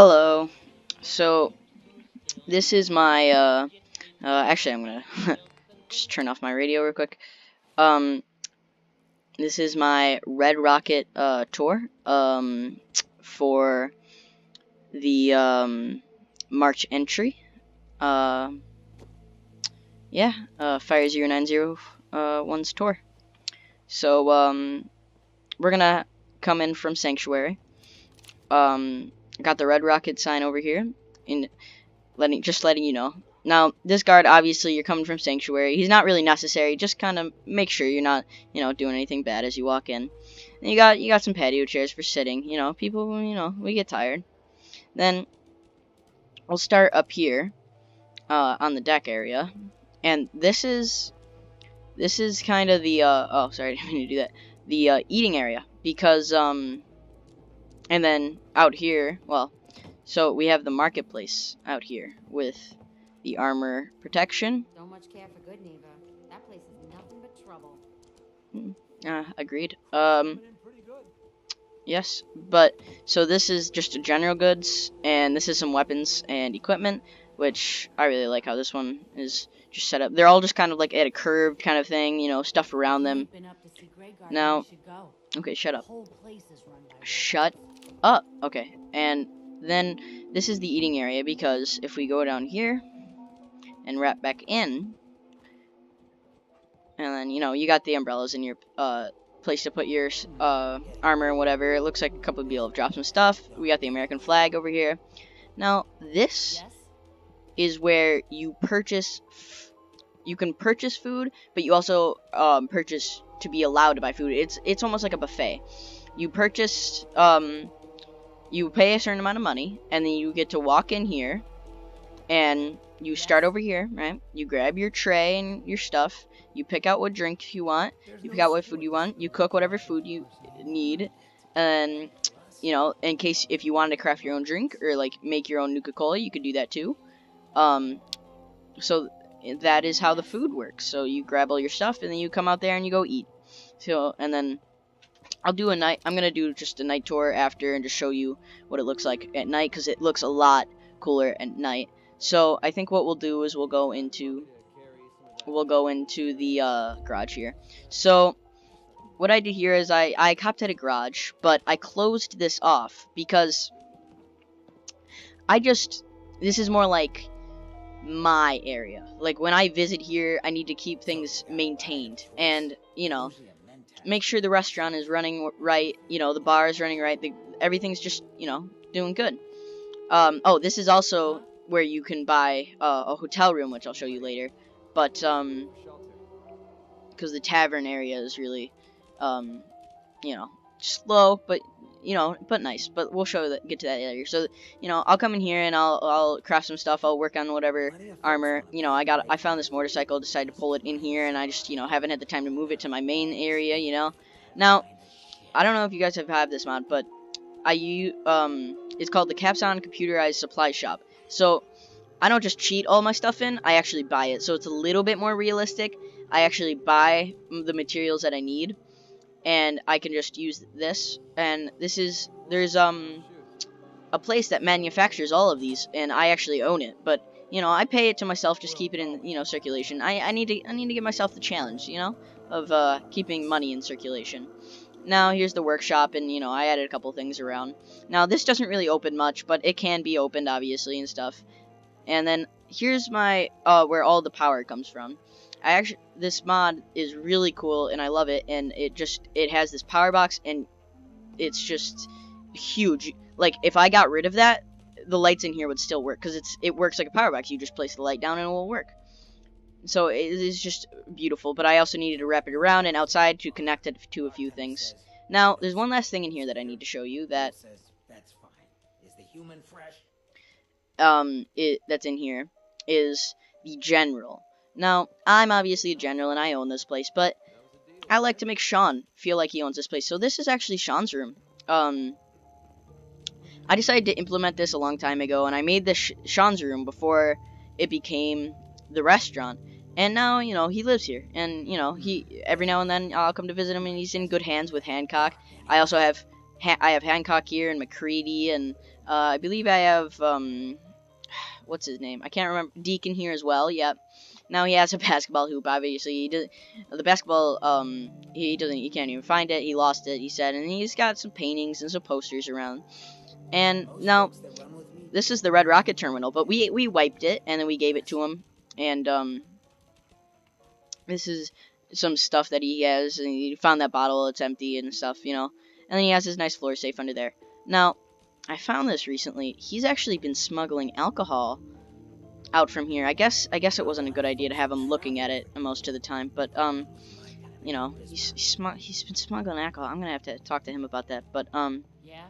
Hello. So this is my actually I'm gonna just turn off my radio real quick. Um this is my Red Rocket tour for the March entry. Uh yeah, Fire 0901's tour. So we're gonna come in from Sanctuary. Got the Red Rocket sign over here in letting you know. Now, this guard, obviously, you're coming from Sanctuary. He's not really necessary. Just kind of make sure you're not, doing anything bad as you walk in. And you got some patio chairs for sitting. People, we get tired. Then we'll start up here, on the deck area, and this is kind of the oh, sorry, I didn't mean to do that. The eating area, because and then out here, well. So we have the marketplace out here with the armor protection. Don't much care for good, Neva. That place is nothing but trouble. Agreed. Yes, but so this is just general goods, and this is some weapons and equipment, which I really like how this one is just set up. They're all just kind of like at a curved kind of thing, stuff around them. Now, okay, shut up. Shut up. Okay, and then this is the eating area, because if we go down here and wrap back in, and then you got the umbrellas in your place to put your armor and whatever. It looks like a couple of people have dropped some stuff. We got the American flag over here. Now this is where you purchase. You can purchase food, but you also purchase to be allowed to buy food. It's almost like a buffet. You purchase you pay a certain amount of money, and then you get to walk in here, and you start over here, right? You grab your tray and your stuff. You pick out what drink you want. You pick out what food you want. You cook whatever food you need, and in case if you wanted to craft your own drink or like make your own Nuka-Cola, you could do that too. So that is how the food works. So you grab all your stuff, and then you come out there and you go eat. So and then I'm gonna do just a night tour after and just show you what it looks like at night, because it looks a lot cooler at night. So I think what we'll do is we'll go into the garage here. So what I did here is I copped at a garage, but I closed this off because this is more like my area. Like when I visit here, I need to keep things maintained, and make sure the restaurant is running right, the bar is running right, everything's just, doing good. Oh, this is also where you can buy a hotel room, which I'll show you later, but, because the tavern area is really, slow, but, but nice, but we'll get to that later. So, I'll come in here and I'll craft some stuff, I'll work on whatever armor, I found this motorcycle, decided to pull it in here, and I just, haven't had the time to move it to my main area, Now, I don't know if you guys have had this mod, but it's called the Capzon Computerized Supply shop. So, I don't just cheat all my stuff in, I actually buy it, so it's a little bit more realistic. I actually buy the materials that I need, and I can just use this, and there's a place that manufactures all of these, and I actually own it, but I pay it to myself, just keep it in circulation. I need to give myself the challenge, of keeping money in circulation. Now here's the workshop, and I added a couple things around. Now this doesn't really open much, but it can be opened obviously and stuff. And then here's my where all the power comes from. This mod is really cool, and I love it, and it has this power box, and it's just huge. Like if I got rid of that, the lights in here would still work, because it works like a power box. You just place the light down and it will work. So it is just beautiful, but I also needed to wrap it around and outside to connect it to a few things. Now there's one last thing in here that I need to show you that's fine. Is the human fresh? That's in here is the general. Now, I'm obviously a general and I own this place, but I like to make Sean feel like he owns this place. So this is actually Sean's room. I decided to implement this a long time ago, and I made this Sean's room before it became the restaurant. And now, he lives here, and, he every now and then I'll come to visit him, and he's in good hands with Hancock. I also have I have Hancock here and McCready, and I believe I have what's his name? I can't remember. Deacon here as well. Yep. Now he has a basketball hoop. Obviously, he does the basketball. He doesn't. He can't even find it. He lost it. He said, and he's got some paintings and some posters around. And now this is the Red Rocket Terminal, but we wiped it and then we gave it to him. And this is some stuff that he has, and he found that bottle. It's empty and stuff, you know. And then he has his nice floor safe under there. Now, I found this recently. He's actually been smuggling alcohol out from here. I guess it wasn't a good idea to have him looking at it most of the time, but you know, he's been smuggling alcohol. I'm gonna have to talk to him about that. But Yeah.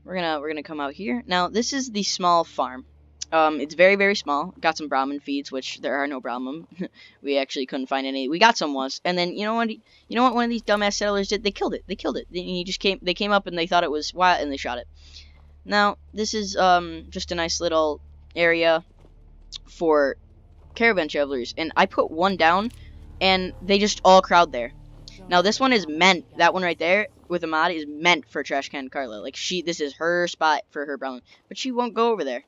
we're gonna come out here. Now this is the small farm. It's very, very small. Got some Brahmin feeds, which there are no Brahmin. We actually couldn't find any. We got some once, and then you know what one of these dumbass settlers did? They killed it. They came up and they thought it was wild and they shot it. Now this is just a nice little area for caravan travelers, and I put one down, and they just all crowd there. Now this one is meant, that one right there with a mod is meant for Trash Can Carla. Like this is her spot for her Brahmin, but she won't go over there.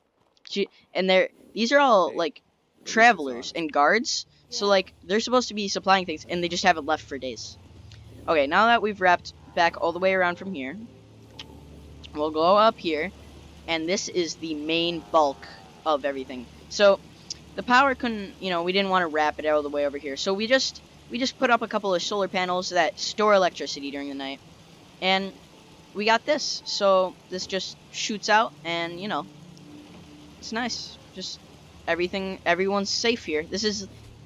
These are all like travelers and guards, so like they're supposed to be supplying things, and they just haven't left for days. Okay, now that we've wrapped back all the way around from here, we'll go up here, and this is the main bulk of everything. So the power couldn't, you know, we didn't want to wrap it all the way over here, so we just put up a couple of solar panels that store electricity during the night, and we got this. So this just shoots out, and you know, it's nice. Just everyone's safe here.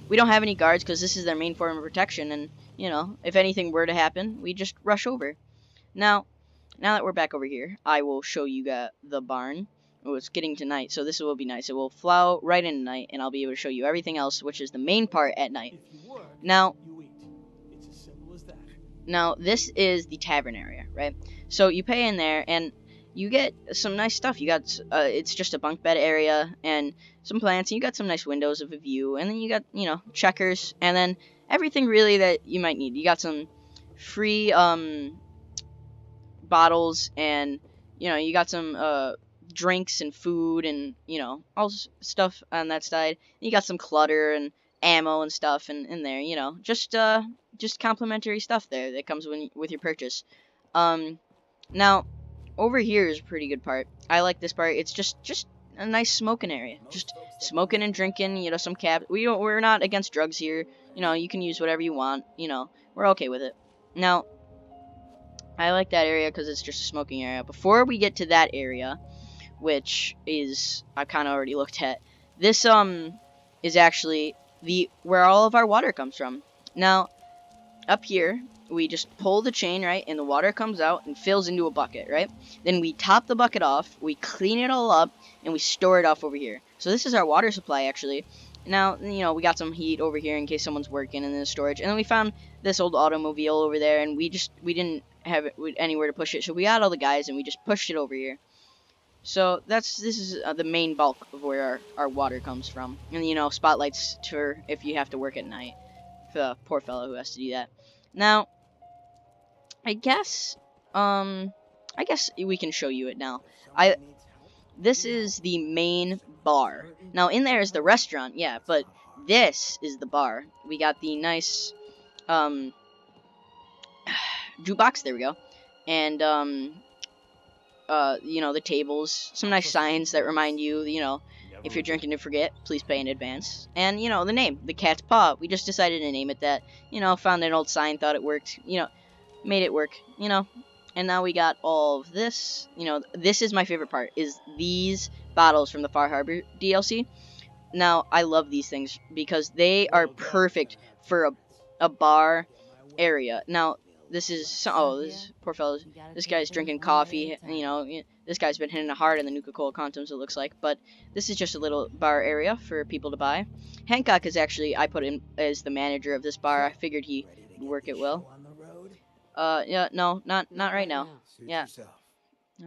We don't have any guards because this is their main form of protection, and you know, if anything were to happen, we just rush over. Now that we're back over here, I will show you the barn. Oh, it's getting to night, so this will be nice. It will flow right into night, and I'll be able to show you everything else, which is the main part at night. Now, this is the tavern area, right? So you pay in there, and you get some nice stuff. You got it's just a bunk bed area and some plants, and you got some nice windows of a view, and then you got, you know, checkers, and then everything really that you might need. You got some free bottles, and you know, you got some drinks and food, and you know, all stuff on that side. You got some clutter and ammo and stuff in there, you know, just complimentary stuff there that comes with your purchase. Now over here is a pretty good part. I like this part. It's just a nice smoking area, just smoking and drinking, you know, some we're not against drugs here, you know, you can use whatever you want, you know, we're okay with it. Now I like that area because it's just a smoking area. Before we get to that area, which is I've kind of already looked at, this is actually where all of our water comes from. Now up here we just pull the chain, right, and the water comes out and fills into a bucket, right? Then we top the bucket off, we clean it all up, and we store it off over here. So this is our water supply, actually. Now, you know, we got some heat over here in case someone's working in the storage, and then we found this old automobile over there, and we didn't have it anywhere to push it, so we got all the guys, and we just pushed it over here. So this is the main bulk of where our water comes from, and you know, spotlights for if you have to work at night, for the poor fellow who has to do that. Now I guess we can show you it now. This is the main bar. Now in there is the restaurant, yeah, but this is the bar. We got the nice jukebox, there we go. And you know, the tables, some nice signs that remind you, you know, if you're drinking to forget, please pay in advance. And you know, the name, the Cat's Paw. We just decided to name it that. You know, found an old sign, thought it worked, you know, made it work, you know. And now we got all of this. You know, this is my favorite part, is these bottles from the Far Harbor DLC. Now, I love these things because they are perfect for a bar area. Now, this poor fellow, this guy's drinking coffee, you know, this guy's been hitting it hard in the Nuka-Cola condoms, it looks like, but this is just a little bar area for people to buy. Hancock is actually, I put him as the manager of this bar. I figured he would work it well. Yeah, no, not right now. Yeah.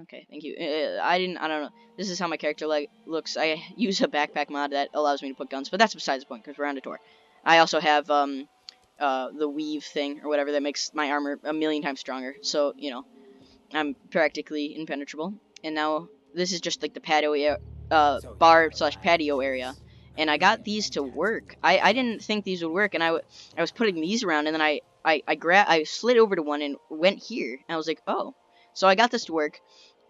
Okay, thank you. I don't know. This is how my character looks. I use a backpack mod that allows me to put guns, but that's besides the point because we're on a tour. I also have the weave thing or whatever that makes my armor a million times stronger. So, you know, I'm practically impenetrable. And now this is just like the patio bar slash patio area. And I got these to work. I didn't think these would work, and I was putting these around, and then I slid over to one and went here, and I was like, oh. So I got this to work,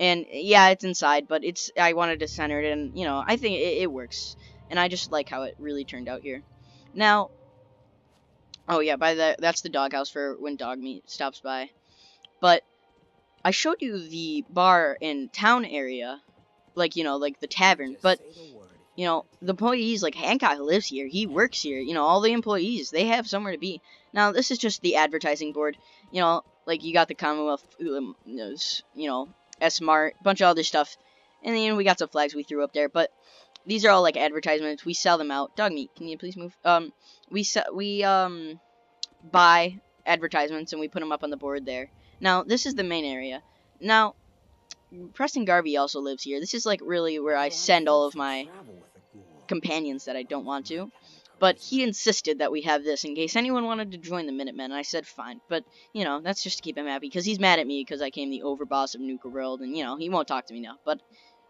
and yeah, it's inside, but I wanted to center it, and you know, I think it works, and I just like how it really turned out here. Now, oh yeah, that's the doghouse for when dog meat stops by. But I showed you the bar in town area, like, you know, like the tavern, but you know, the employees, like, Hancock lives here. He works here. You know, all the employees, they have somewhere to be. Now, this is just the advertising board. You know, like, you got the Commonwealth, you know, S-Mart, bunch of other stuff. And then we got some flags we threw up there. But these are all, like, advertisements. We sell them out. Dog meat, can you please move? We buy advertisements, and we put them up on the board there. Now, this is the main area. Now, Preston Garvey also lives here. This is, like, really where I send all of my companions that I don't want to, but he insisted that we have this in case anyone wanted to join the Minutemen, and I said fine, but, you know, that's just to keep him happy, because he's mad at me because I came the overboss of Nuka World, and, you know, he won't talk to me now, but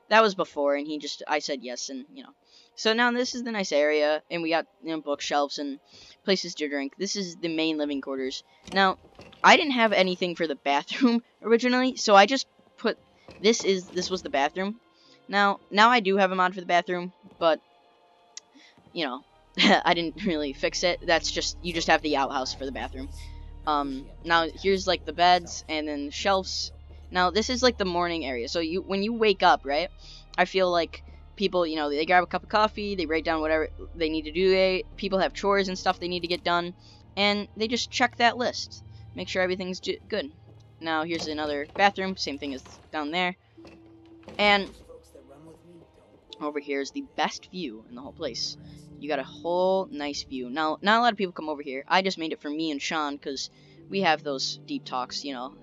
that was before, and I said yes, and, you know, so now this is the nice area, and we got, you know, bookshelves and places to drink. This is the main living quarters. Now, I didn't have anything for the bathroom originally, so I just put, this was the bathroom. Now I do have a mod for the bathroom, but you know, I didn't really fix it. That's just, you just have the outhouse for the bathroom. Now here's like the beds and then the shelves. Now this is like the morning area. So when you wake up, right? I feel like people, you know, they grab a cup of coffee, they write down whatever they need to do. People have chores and stuff they need to get done, and they just check that list, make sure everything's good. Now here's another bathroom, same thing as down there, and over here is the best view in the whole place. You got a whole nice view. Now, not a lot of people come over here. I just made it for me and Sean because we have those deep talks, you know,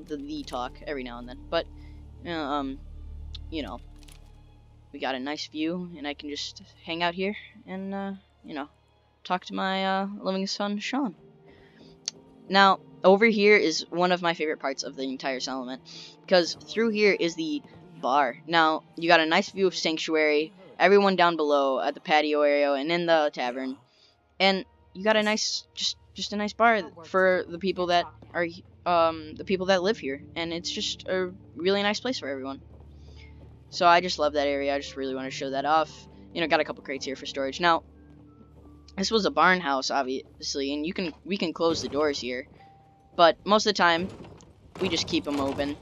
the talk every now and then. But, you know, we got a nice view, and I can just hang out here and, you know, talk to my loving son, Sean. Now, over here is one of my favorite parts of the entire settlement, because through here is the bar. Now, you got a nice view of Sanctuary, everyone down below at the patio area and in the tavern, and you got a nice, just a nice bar for the people that are, the people that live here, and it's just a really nice place for everyone. So I just love that area. I just really want to show that off. You know, got a couple crates here for storage. Now, this was a barn house, obviously, and we can close the doors here, but most of the time, we just keep them open.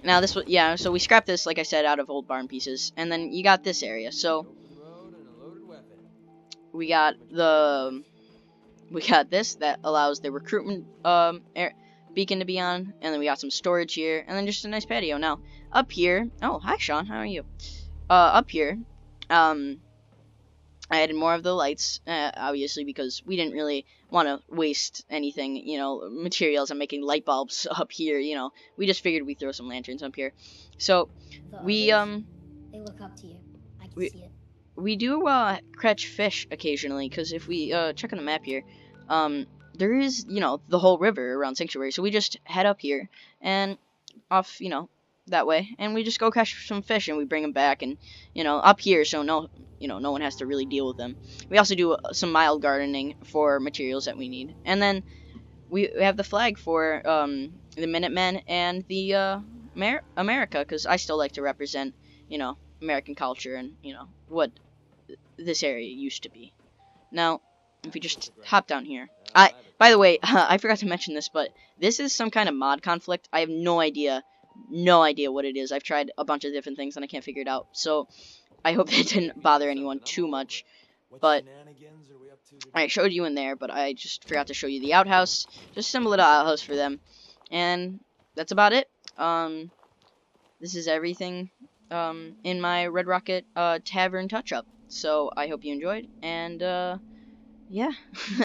Now this was, yeah, so we scrapped this, like I said, out of old barn pieces, and then you got this area. So we got this that allows the recruitment beacon to be on, and then we got some storage here, and then just a nice patio. Now up here, oh hi Sean, how are you? Up here, I added more of the lights, obviously, because we didn't really want to waste anything, you know, materials on making light bulbs up here, you know. We just figured we'd throw some lanterns up here. So, they look up to you. I can see it. We do, catch fish occasionally, because if we, check on the map here, there is, you know, the whole river around Sanctuary, so we just head up here, and off, you know, that way, and we just go catch some fish, and we bring them back, and, you know, up here, so no one has to really deal with them. We also do some mild gardening for materials that we need, and then we have the flag for the Minutemen and the America, because I still like to represent, you know, American culture and, you know, what this area used to be. Now, if we just hop down here, by the way, I forgot to mention this, but this is some kind of mod conflict. I have no idea what it is. I've tried a bunch of different things and I can't figure it out. So I hope that didn't bother anyone too much. But I showed you in there, but I just forgot to show you the outhouse. Just some little outhouse for them. And that's about it. This is everything in my Red Rocket Tavern touch-up. So I hope you enjoyed, and yeah.